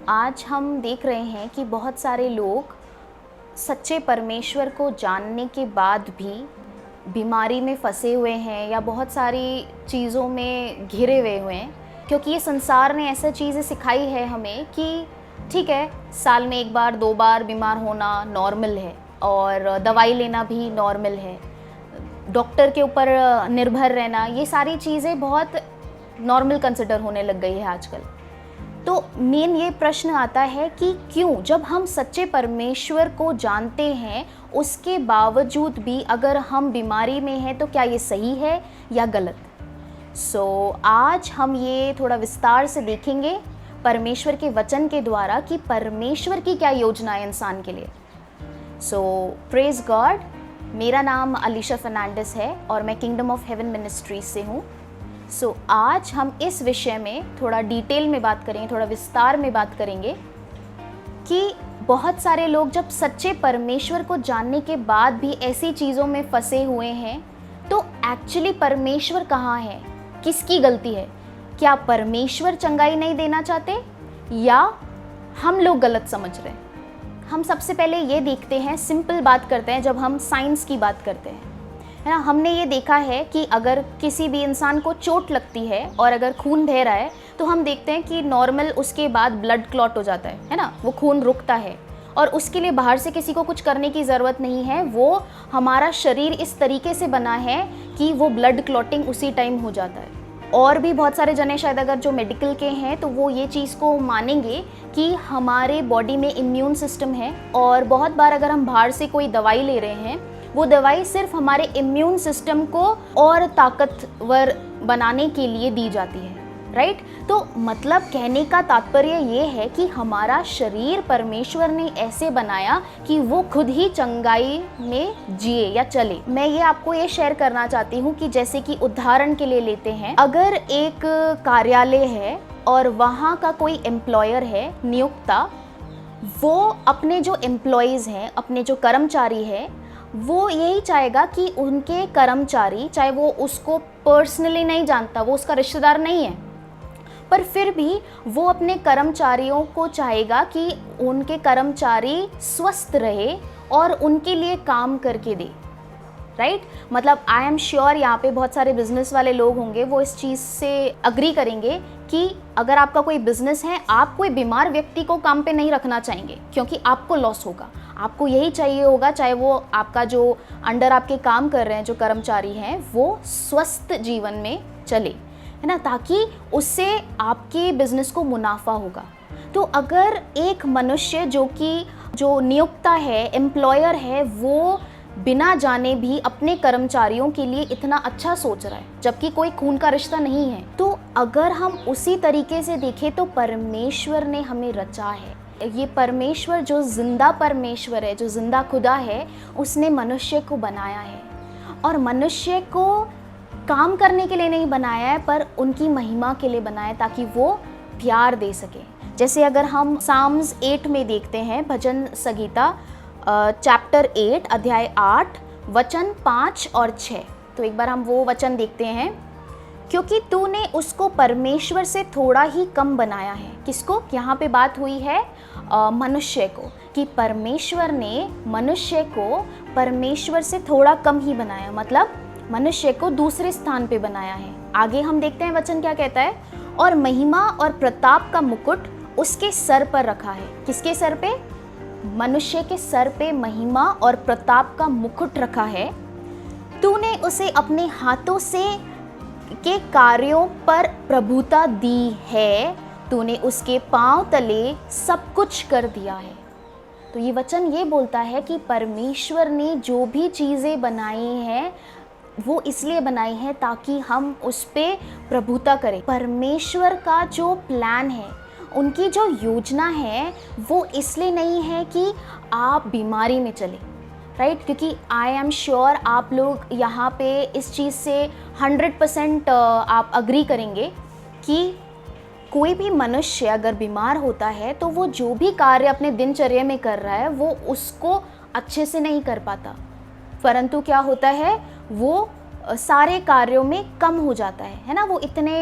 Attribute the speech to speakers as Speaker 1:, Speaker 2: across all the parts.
Speaker 1: आज हम देख रहे हैं कि बहुत सारे लोग सच्चे परमेश्वर को जानने के बाद भी बीमारी में फंसे हुए हैं या बहुत सारी चीज़ों में घिरे हुए हैं, क्योंकि ये संसार ने ऐसा चीज़ें सिखाई है हमें कि ठीक है, साल में एक बार दो बार बीमार होना नॉर्मल है और दवाई लेना भी नॉर्मल है, डॉक्टर के ऊपर निर्भर रहना, ये सारी चीज़ें बहुत नॉर्मल कंसिडर होने लग गई है आजकल। तो मेन ये प्रश्न आता है कि क्यों, जब हम सच्चे परमेश्वर को जानते हैं उसके बावजूद भी अगर हम बीमारी में हैं तो क्या ये सही है या गलत। आज हम ये थोड़ा विस्तार से देखेंगे परमेश्वर के वचन के द्वारा कि परमेश्वर की क्या योजना है इंसान के लिए। Praise God. मेरा नाम अलीशा फर्नांडिस है और मैं किंगडम ऑफ हेवन मिनिस्ट्रीज से हूँ। आज हम इस विषय में थोड़ा डिटेल में बात करेंगे, थोड़ा विस्तार में बात करेंगे कि बहुत सारे लोग जब सच्चे परमेश्वर को जानने के बाद भी ऐसी चीज़ों में फंसे हुए हैं तो एक्चुअली परमेश्वर कहाँ है, किसकी गलती है? क्या परमेश्वर चंगाई नहीं देना चाहते या हम लोग गलत समझ रहे हैं? हम सबसे पहले ये देखते हैं, सिंपल बात करते हैं, जब हम साइंस की बात करते हैं, है ना, हमने ये देखा है कि अगर किसी भी इंसान को चोट लगती है और अगर खून बह रहा है तो हम देखते हैं कि नॉर्मल उसके बाद ब्लड क्लॉट हो जाता है ना, वो खून रुकता है और उसके लिए बाहर से किसी को कुछ करने की ज़रूरत नहीं है। वो हमारा शरीर इस तरीके से बना है कि वो ब्लड क्लॉटिंग उसी टाइम हो जाता है। और भी बहुत सारे जने शायद अगर जो मेडिकल के हैं तो वो ये चीज़ को मानेंगे कि हमारे बॉडी में इम्यून सिस्टम है और बहुत बार अगर हम बाहर से कोई दवाई ले रहे हैं, वो दवाई सिर्फ हमारे इम्यून सिस्टम को और ताकतवर बनाने के लिए दी जाती है, राइट। तो मतलब कहने का तात्पर्य ये है कि हमारा शरीर परमेश्वर ने ऐसे बनाया कि वो खुद ही चंगाई में जिए या चले। मैं ये आपको ये शेयर करना चाहती हूँ कि जैसे कि उदाहरण के लिए लेते हैं, अगर एक कार्यालय है और वहाँ का कोई एम्प्लॉयर है, नियोक्ता, वो अपने जो एम्प्लॉयज़ हैं, अपने जो कर्मचारी हैं, वो यही चाहेगा कि उनके कर्मचारी, चाहे वो उसको पर्सनली नहीं जानता, वो उसका रिश्तेदार नहीं है, पर फिर भी वो अपने कर्मचारियों को चाहेगा कि उनके कर्मचारी स्वस्थ रहे और उनके लिए काम करके दे, राइट। मतलब आई एम श्योर यहाँ पे बहुत सारे बिजनेस वाले लोग होंगे, वो इस चीज़ से अग्री करेंगे कि अगर आपका कोई बिजनेस है, आप कोई बीमार व्यक्ति को काम पे नहीं रखना चाहेंगे क्योंकि आपको लॉस होगा। आपको यही चाहिए होगा, चाहे वो आपका जो अंडर आपके काम कर रहे हैं जो कर्मचारी हैं वो स्वस्थ जीवन में चले, है ना, ताकि उससे आपके बिजनेस को मुनाफा होगा। तो अगर एक मनुष्य जो नियोक्ता है, एम्प्लॉयर है, वो बिना जाने भी अपने कर्मचारियों के लिए इतना अच्छा सोच रहा है जबकि कोई खून का रिश्ता नहीं है, तो अगर हम उसी तरीके से देखें तो परमेश्वर ने हमें रचा है। ये परमेश्वर जो जिंदा परमेश्वर है, जो जिंदा खुदा है, उसने मनुष्य को बनाया है और मनुष्य को काम करने के लिए नहीं बनाया है पर उनकी महिमा के लिए बनाया है ताकि वो प्यार दे सके। जैसे अगर हम साम्स 8 में देखते हैं, भजन संगीता चैप्टर 8 अध्याय 8 वचन 5 और 6, तो एक बार हम वो वचन देखते हैं। क्योंकि तूने उसको परमेश्वर से थोड़ा ही कम बनाया है। किसको? यहाँ पे बात हुई है मनुष्य को, कि परमेश्वर ने मनुष्य को परमेश्वर से थोड़ा कम ही बनाया, मतलब मनुष्य को दूसरे स्थान पे बनाया है। आगे हम देखते हैं वचन क्या कहता है, और महिमा और प्रताप का मुकुट उसके सर पर रखा है। किसके सर पे? मनुष्य के सर पे महिमा और प्रताप का मुकुट रखा है। तूने उसे अपने हाथों से के कार्यों पर प्रभुता दी है, तूने उसके पांव तले सब कुछ कर दिया है। तो ये वचन ये बोलता है कि परमेश्वर ने जो भी चीज़ें बनाई हैं वो इसलिए बनाई है ताकि हम उस पे प्रभुता करें। परमेश्वर का जो प्लान है, उनकी जो योजना है, वो इसलिए नहीं है कि आप बीमारी में चले, राइट। क्योंकि आई एम श्योर आप लोग यहाँ पे इस चीज़ से 100% आप अग्री करेंगे कि कोई भी मनुष्य अगर बीमार होता है तो वो जो भी कार्य अपने दिनचर्या में कर रहा है वो उसको अच्छे से नहीं कर पाता, परंतु क्या होता है, वो सारे कार्यों में कम हो जाता है ना, वो इतने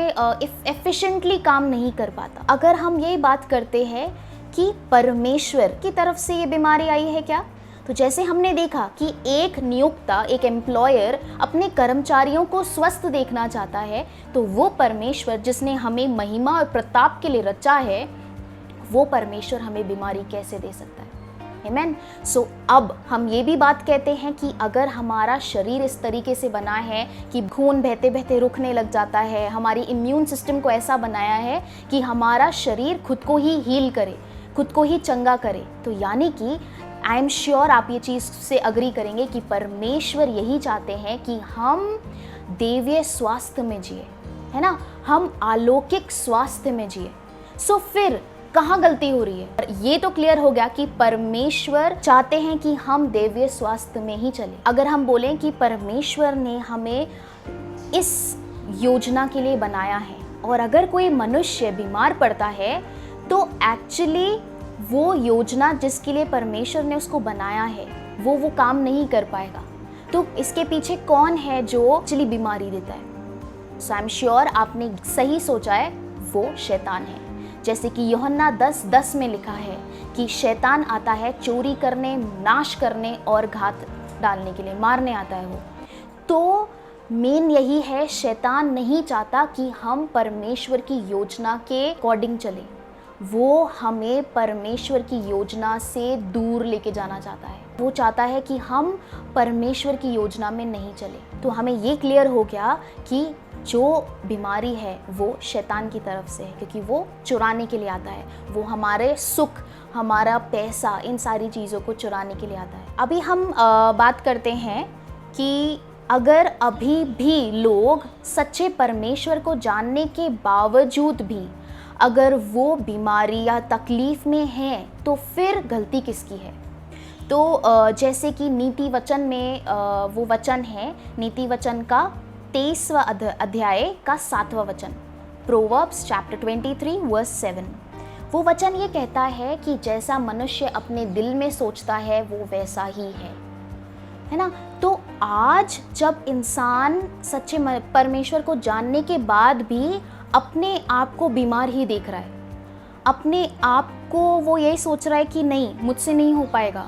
Speaker 1: एफिशिएंटली काम नहीं कर पाता। अगर हम यही बात करते हैं कि परमेश्वर की तरफ से ये बीमारी आई है क्या? तो जैसे हमने देखा कि एक नियोक्ता, एक एम्प्लॉयर अपने कर्मचारियों को स्वस्थ देखना चाहता है, तो वो परमेश्वर जिसने हमें महिमा और प्रताप के लिए रचा है, वो परमेश्वर हमें बीमारी कैसे दे सकता है? आमेन। सो अब हम ये भी बात कहते हैं कि अगर हमारा शरीर इस तरीके से बना है कि खून बहते बहते रुकने लग जाता है, हमारी इम्यून सिस्टम को ऐसा बनाया है कि हमारा शरीर खुद को ही हील करे, खुद को ही चंगा करे, तो यानी कि आई एम श्योर आप ये चीज़ से अग्री करेंगे कि परमेश्वर यही चाहते हैं कि हम दैवीय स्वास्थ्य में जिए, है ना, हम अलौकिक स्वास्थ्य में जिए। सो फिर कहाँ गलती हो रही है? ये तो क्लियर हो गया कि परमेश्वर चाहते हैं कि हम दैवीय स्वास्थ्य में ही चलें। अगर हम बोलें कि परमेश्वर ने हमें इस योजना के लिए बनाया है, और अगर कोई मनुष्य बीमार पड़ता है तो एक्चुअली वो योजना जिसके लिए परमेश्वर ने उसको बनाया है वो काम नहीं कर पाएगा। तो इसके पीछे कौन है जो एक्चुअली बीमारी देता है? सो आई एम श्योर आपने सही सोचा है, वो शैतान है। जैसे कि यूहन्ना 10:10 में लिखा है कि शैतान आता है चोरी करने, नाश करने और घात डालने के लिए, मारने आता है वो। तो मेन यही है, शैतान नहीं चाहता कि हम परमेश्वर की योजना के अकॉर्डिंग चलें, वो हमें परमेश्वर की योजना से दूर लेके जाना चाहता है। वो चाहता है कि हम परमेश्वर की योजना में नहीं चले। तो हमें ये क्लियर हो गया कि जो बीमारी है वो शैतान की तरफ से है, क्योंकि वो चुराने के लिए आता है, वो हमारे सुख, हमारा पैसा, इन सारी चीज़ों को चुराने के लिए आता है। अभी हम बात करते हैं कि अगर अभी भी लोग सच्चे परमेश्वर को जानने के बावजूद भी अगर वो बीमारी या तकलीफ़ में हैं, तो फिर गलती किसकी है? तो जैसे कि नीति वचन में वो वचन है, नीति वचन का 23वां अध्याय का 7वां वचन, प्रोवर्ब्स चैप्टर 23 वर्स 7। वो वचन ये कहता है कि जैसा मनुष्य अपने दिल में सोचता है वो वैसा ही है ना। तो आज जब इंसान सच्चे परमेश्वर को जानने के बाद भी अपने आप को बीमार ही देख रहा है, अपने आप को वो यही सोच रहा है कि नहीं, मुझसे नहीं हो पाएगा,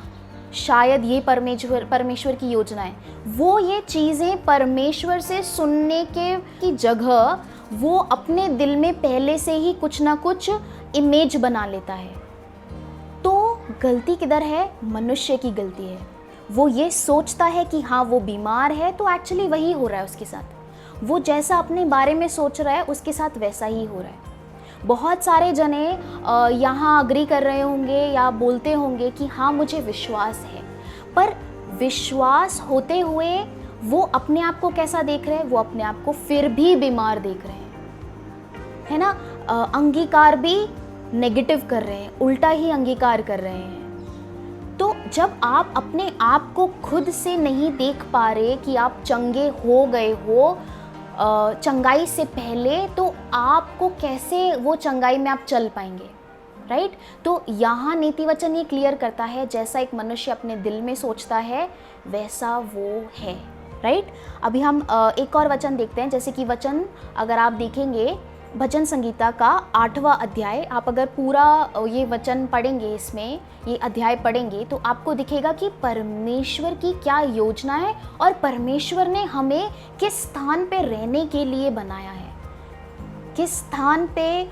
Speaker 1: शायद ये परमेश्वर की योजना है, वो ये चीज़ें परमेश्वर से सुनने की जगह वो अपने दिल में पहले से ही कुछ ना कुछ इमेज बना लेता है। तो गलती किधर है? मनुष्य की गलती है। वो ये सोचता है कि हाँ वो बीमार है, तो एक्चुअली वही हो रहा है उसके साथ, वो जैसा अपने बारे में सोच रहा है उसके साथ वैसा ही हो रहा है। बहुत सारे जने यहाँ अग्री कर रहे होंगे या बोलते होंगे कि हाँ मुझे विश्वास है, पर विश्वास होते हुए वो अपने आप को कैसा देख रहे हैं? वो अपने आप को फिर भी बीमार देख रहे हैं, है ना। अंगीकार भी नेगेटिव कर रहे हैं, उल्टा ही अंगीकार कर रहे हैं। तो जब आप अपने आप को खुद से नहीं देख पा रहे कि आप चंगे हो गए हो चंगाई से पहले, तो आपको कैसे वो चंगाई में आप चल पाएंगे, राइट। तो यहाँ नीति वचन ये क्लियर करता है, जैसा एक मनुष्य अपने दिल में सोचता है वैसा वो है, राइट। अभी हम एक और वचन देखते हैं, जैसे कि वचन अगर आप देखेंगे भजन संगीता का 8वां अध्याय, आप अगर पूरा ये वचन पढ़ेंगे, इसमें ये अध्याय पढ़ेंगे, तो आपको दिखेगा कि परमेश्वर की क्या योजना है और परमेश्वर ने हमें किस स्थान पे रहने के लिए बनाया है, किस स्थान पे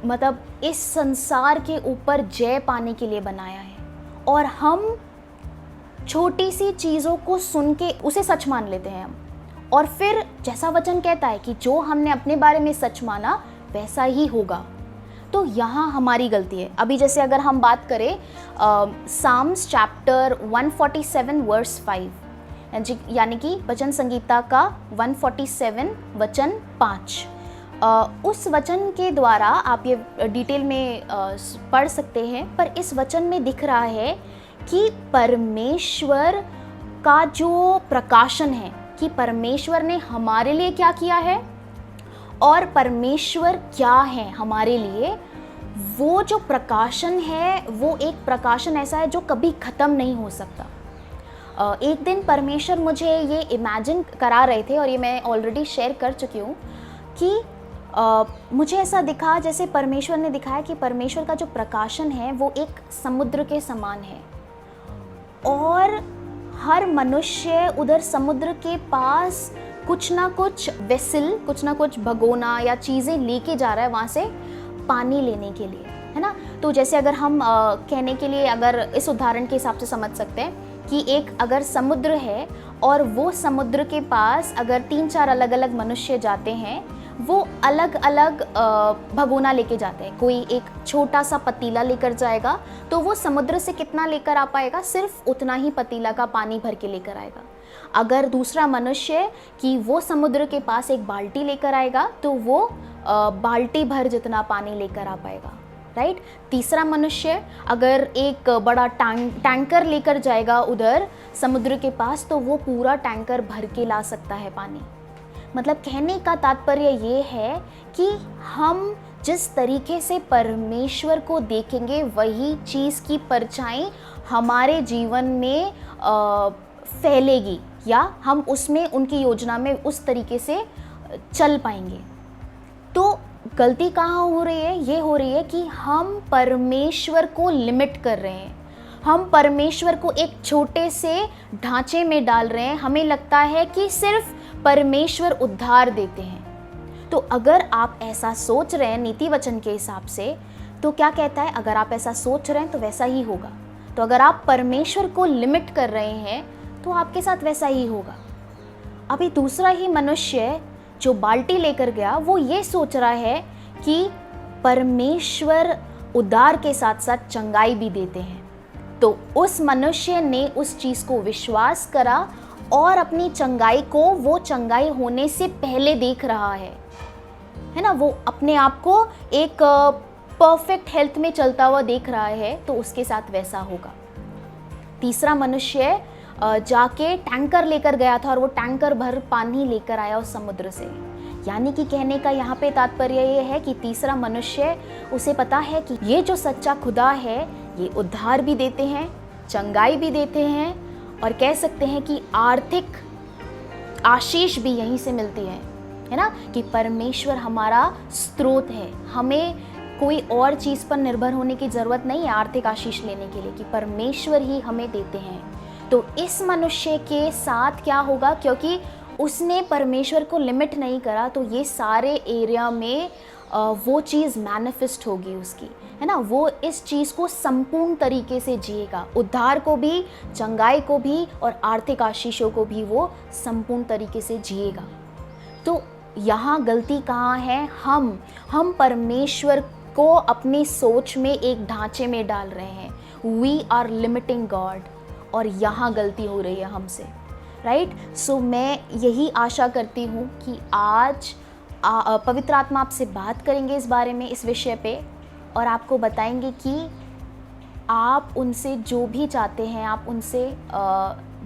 Speaker 1: मतलब इस संसार के ऊपर जय पाने के लिए बनाया है। और हम छोटी सी चीज़ों को सुन के उसे सच मान लेते हैं हम, और फिर जैसा वचन कहता है कि जो हमने अपने बारे में सच माना वैसा ही होगा। तो यहाँ हमारी गलती है। अभी जैसे अगर हम बात करें साम्स चैप्टर 147 वर्स 5, यानी कि भजन संगीता का 147 वचन 5, उस वचन के द्वारा आप ये डिटेल में पढ़ सकते हैं। पर इस वचन में दिख रहा है कि परमेश्वर का जो प्रकाशन है, कि परमेश्वर ने हमारे लिए क्या किया है और परमेश्वर क्या है हमारे लिए, वो जो प्रकाशन है वो एक प्रकाशन ऐसा है जो कभी ख़त्म नहीं हो सकता। एक दिन परमेश्वर मुझे ये इमेजिन करा रहे थे, और ये मैं ऑलरेडी शेयर कर चुकी हूँ, कि मुझे ऐसा दिखा जैसे परमेश्वर ने दिखाया कि परमेश्वर का जो प्रकाशन है वो एक समुद्र के समान है, और हर मनुष्य उधर समुद्र के पास कुछ ना कुछ वेसल, कुछ ना कुछ भगोना या चीज़ें लेके जा रहा है वहाँ से पानी लेने के लिए, है ना। तो जैसे अगर हम कहने के लिए अगर इस उदाहरण के हिसाब से समझ सकते हैं कि एक अगर समुद्र है और वो समुद्र के पास अगर 3-4 अलग अलग मनुष्य जाते हैं, वो अलग अलग भगोना लेके जाते हैं। कोई एक छोटा सा पतीला लेकर जाएगा तो वो समुद्र से कितना लेकर आ पाएगा, सिर्फ उतना ही पतीला का पानी भर के लेकर आएगा। अगर दूसरा मनुष्य कि वो समुद्र के पास एक बाल्टी लेकर आएगा तो वो बाल्टी भर जितना पानी लेकर आ पाएगा, राइट। तीसरा मनुष्य अगर एक बड़ा टैंकर लेकर जाएगा उधर समुद्र के पास तो वो पूरा टैंकर भर के ला सकता है पानी। मतलब कहने का तात्पर्य ये है कि हम जिस तरीके से परमेश्वर को देखेंगे वही चीज़ की परछाई हमारे जीवन में फैलेगी, या हम उसमें उनकी योजना में उस तरीके से चल पाएंगे। तो गलती कहाँ हो रही है? ये हो रही है कि हम परमेश्वर को लिमिट कर रहे हैं, हम परमेश्वर को एक छोटे से ढांचे में डाल रहे हैं। हमें लगता है कि सिर्फ परमेश्वर उद्धार देते हैं। तो अगर आप ऐसा सोच रहे हैं नीति वचन के हिसाब से, तो क्या कहता है, अगर आप ऐसा सोच रहे हैं तो वैसा ही होगा। तो अगर आप परमेश्वर को लिमिट कर रहे हैं तो आपके साथ वैसा ही होगा। अभी दूसरा ही मनुष्य जो बाल्टी लेकर गया वो ये सोच रहा है कि परमेश्वर उद्धार के साथ साथ चंगाई भी देते हैं। तो उस मनुष्य ने उस चीज़ को विश्वास करा और अपनी चंगाई को वो चंगाई होने से पहले देख रहा है ना। वो अपने आप को एक परफेक्ट हेल्थ में चलता हुआ देख रहा है, तो उसके साथ वैसा होगा। तीसरा मनुष्य जाके टैंकर लेकर गया था और वो टैंकर भर पानी लेकर आया उस समुद्र से। यानी कि कहने का यहाँ पे तात्पर्य ये है कि तीसरा मनुष्य, उसे पता है कि ये जो सच्चा खुदा है ये उद्धार भी देते हैं, चंगाई भी देते हैं, और कह सकते हैं कि आर्थिक आशीष भी यहीं से मिलती है ना। कि परमेश्वर हमारा स्रोत है, हमें कोई और चीज़ पर निर्भर होने की ज़रूरत नहीं है आर्थिक आशीष लेने के लिए, कि परमेश्वर ही हमें देते हैं। तो इस मनुष्य के साथ क्या होगा, क्योंकि उसने परमेश्वर को लिमिट नहीं करा, तो ये सारे एरिया में वो चीज़ मैनिफेस्ट होगी उसकी, है ना। वो इस चीज़ को संपूर्ण तरीके से जिएगा, उद्धार को भी, चंगाई को भी और आर्थिक आशीषों को भी वो संपूर्ण तरीके से जिएगा। तो यहाँ गलती कहाँ है? हम परमेश्वर को अपनी सोच में एक ढांचे में डाल रहे हैं। वी आर लिमिटिंग गॉड, और यहाँ गलती हो रही है हमसे, राइट। सो मैं यही आशा करती हूँ कि आज पवित्र आत्मा आपसे बात करेंगे इस बारे में, इस विषय पे, और आपको बताएंगे कि आप उनसे जो भी चाहते हैं आप उनसे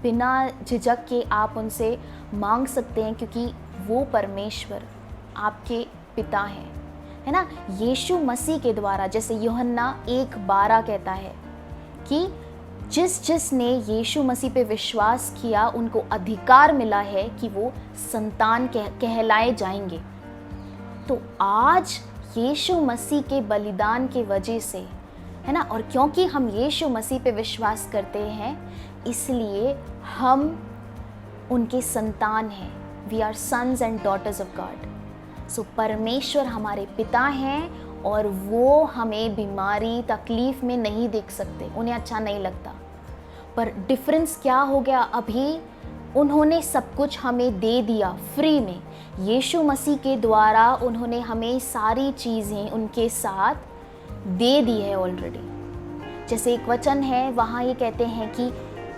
Speaker 1: बिना झिझक के आप उनसे मांग सकते हैं, क्योंकि वो परमेश्वर आपके पिता हैं, है ना। यीशु मसीह के द्वारा, जैसे यूहन्ना 1:12 कहता है कि जिसने यीशु मसीह पे विश्वास किया उनको अधिकार मिला है कि वो संतान कहलाए जाएंगे। तो आज यीशु मसीह के बलिदान के वजह से, है ना, और क्योंकि हम यीशु मसीह पे विश्वास करते हैं इसलिए हम उनके संतान हैं। We are sons and daughters of God. So परमेश्वर हमारे पिता हैं और वो हमें बीमारी तकलीफ़ में नहीं देख सकते, उन्हें अच्छा नहीं लगता। पर डिफरेंस क्या हो गया, अभी उन्होंने सब कुछ हमें दे दिया फ्री में। यीशु मसीह के द्वारा उन्होंने हमें सारी चीज़ें उनके साथ दे दी है ऑलरेडी। जैसे एक वचन है वहाँ ये कहते हैं कि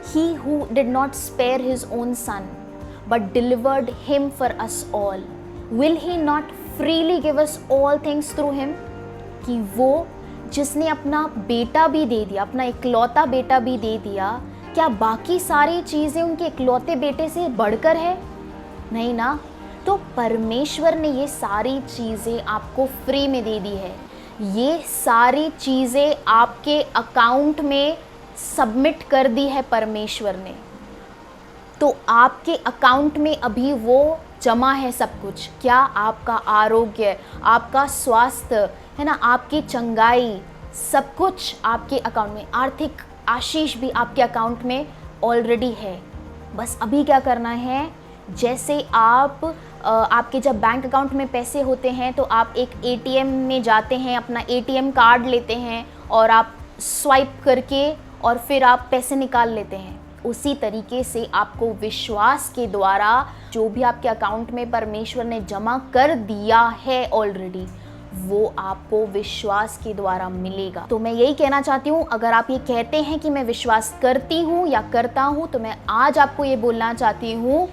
Speaker 1: He who did not spare his own son but delivered him for us all, will he not freely give us all things through him? कि वो जिसने अपना बेटा भी दे दिया, अपना इकलौता बेटा भी दे दिया, क्या बाकी सारी चीज़ें उनके इकलौते बेटे से बढ़कर है? नहीं ना। तो परमेश्वर ने ये सारी चीज़ें आपको फ्री में दे दी है। ये सारी चीज़ें आपके अकाउंट में सबमिट कर दी है परमेश्वर ने। तो आपके अकाउंट में अभी वो जमा है सब कुछ। क्या? आपका आरोग्य, आपका स्वास्थ्य, है ना, आपकी चंगाई, सब कुछ आपके अकाउंट में, आर्थिक आशीष भी आपके अकाउंट में ऑलरेडी है। बस अभी क्या करना है, जैसे आपके जब बैंक अकाउंट में पैसे होते हैं तो आप एक एटीएम में जाते हैं, अपना एटीएम कार्ड लेते हैं और आप स्वाइप करके और फिर आप पैसे निकाल लेते हैं। उसी तरीके से आपको विश्वास के द्वारा जो भी आपके अकाउंट में परमेश्वर ने जमा कर दिया है ऑलरेडी, वो आपको विश्वास के द्वारा मिलेगा। तो मैं यही कहना चाहती हूँ, अगर आप ये कहते हैं कि मैं विश्वास करती हूँ या करता हूँ, तो मैं आज आपको ये बोलना चाहती हूँ,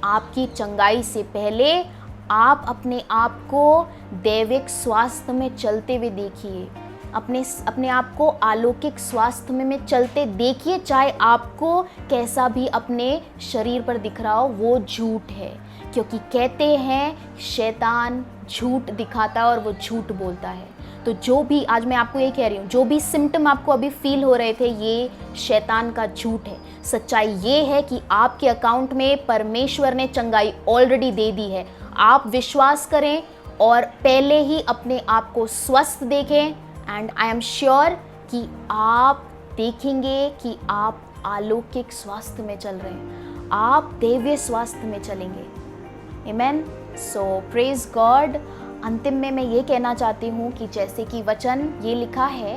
Speaker 1: आपकी चंगाई से पहले आप अपने आप को दैविक स्वास्थ्य में चलते हुए देखिए। अपने आप को अलौकिक स्वास्थ्य में चलते देखिए। चाहे आपको कैसा भी अपने शरीर पर दिख रहा हो, वो झूठ है, क्योंकि कहते हैं शैतान झूठ दिखाता है और वो झूठ बोलता है। तो जो भी, आज मैं आपको ये कह रही हूँ, जो भी सिम्टम आपको अभी फील हो रहे थे, ये शैतान का झूठ है। सच्चाई ये है कि आपके अकाउंट में परमेश्वर ने चंगाई ऑलरेडी दे दी है। आप विश्वास करें और पहले ही अपने आप को स्वस्थ देखें, एंड आई एम श्योर कि आप देखेंगे कि आप अलौकिक स्वास्थ्य में चल रहे हैं, आप दैवीय स्वास्थ्य में चलेंगे। आमेन। सो प्रेज गॉड। अंतिम में मैं ये कहना चाहती हूँ कि जैसे कि वचन ये लिखा है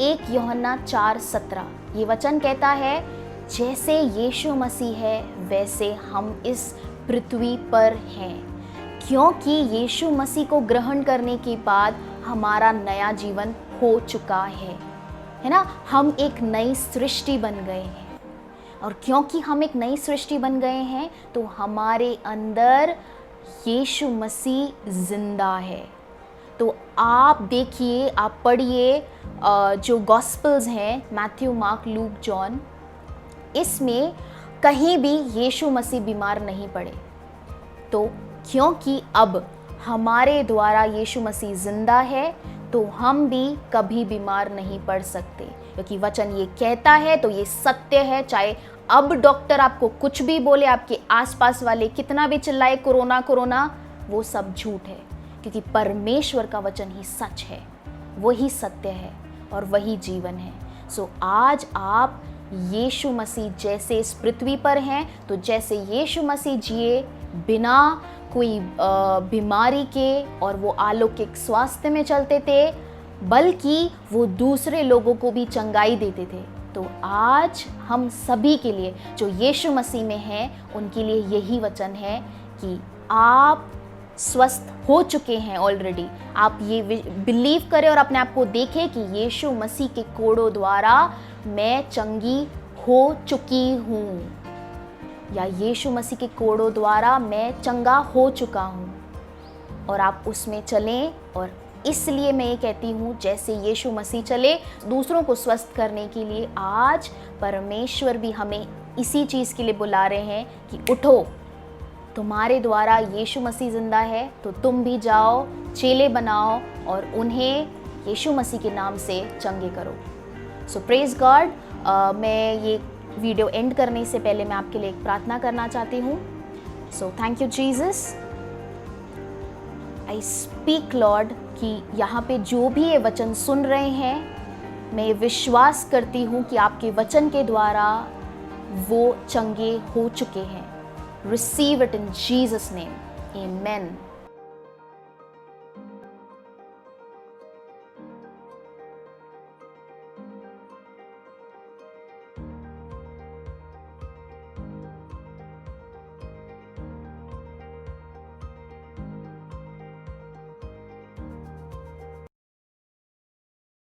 Speaker 1: 1 यूहन्ना 4:17, ये वचन कहता है, जैसे यीशु मसीह है वैसे हम इस पृथ्वी पर हैं, क्योंकि यीशु मसीह को ग्रहण करने के बाद हमारा नया जीवन हो चुका है ना। हम एक नई सृष्टि बन गए हैं, और क्योंकि हम एक नई सृष्टि बन गए हैं तो हमारे अंदर यीशु मसीह जिंदा है। तो आप देखिए, आप पढ़िए जो गॉस्पेल्स हैं, मैथ्यू, मार्क, लूक, जॉन, इसमें कहीं भी यीशु मसीह बीमार नहीं पड़े। तो क्योंकि अब हमारे द्वारा यीशु मसीह जिंदा है, तो हम भी कभी बीमार नहीं पड़ सकते, क्योंकि वचन ये कहता है तो ये सत्य है। चाहे अब डॉक्टर आपको कुछ भी बोले, आपके आसपास वाले कितना भी चिल्लाए कोरोना कोरोना, वो सब झूठ है, क्योंकि परमेश्वर का वचन ही सच है, वही सत्य है और वही जीवन है। सो आज आप यीशु मसीह जैसे इस पृथ्वी पर हैं, तो जैसे यीशु मसीह जिए बिना कोई बीमारी के, और वो अलौकिक स्वास्थ्य में चलते थे, बल्कि वो दूसरे लोगों को भी चंगाई देते थे। तो आज हम सभी के लिए जो यीशु मसीह में हैं, उनके लिए यही वचन है कि आप स्वस्थ हो चुके हैं ऑलरेडी। आप ये बिलीव करें और अपने आप को देखें कि यीशु मसीह के कोड़ों द्वारा मैं चंगी हो चुकी हूँ, या यीशु मसीह के कोड़ों द्वारा मैं चंगा हो चुका हूँ, और आप उसमें चलें। और इसलिए मैं ये कहती हूँ, जैसे यीशु मसीह चले दूसरों को स्वस्थ करने के लिए, आज परमेश्वर भी हमें इसी चीज़ के लिए बुला रहे हैं कि उठो, तुम्हारे द्वारा यीशु मसीह जिंदा है, तो तुम भी जाओ, चेले बनाओ और उन्हें यीशु मसीह के नाम से चंगे करो। सो प्रेज गॉड। मैं ये वीडियो एंड करने से पहले मैं आपके लिए एक प्रार्थना करना चाहती हूँ। So thank you Jesus. I speak Lord कि यहाँ पे जो भी ये वचन सुन रहे हैं, मैं ये विश्वास करती हूँ कि आपके वचन के द्वारा वो चंगे हो चुके हैं। Receive it in Jesus name, amen.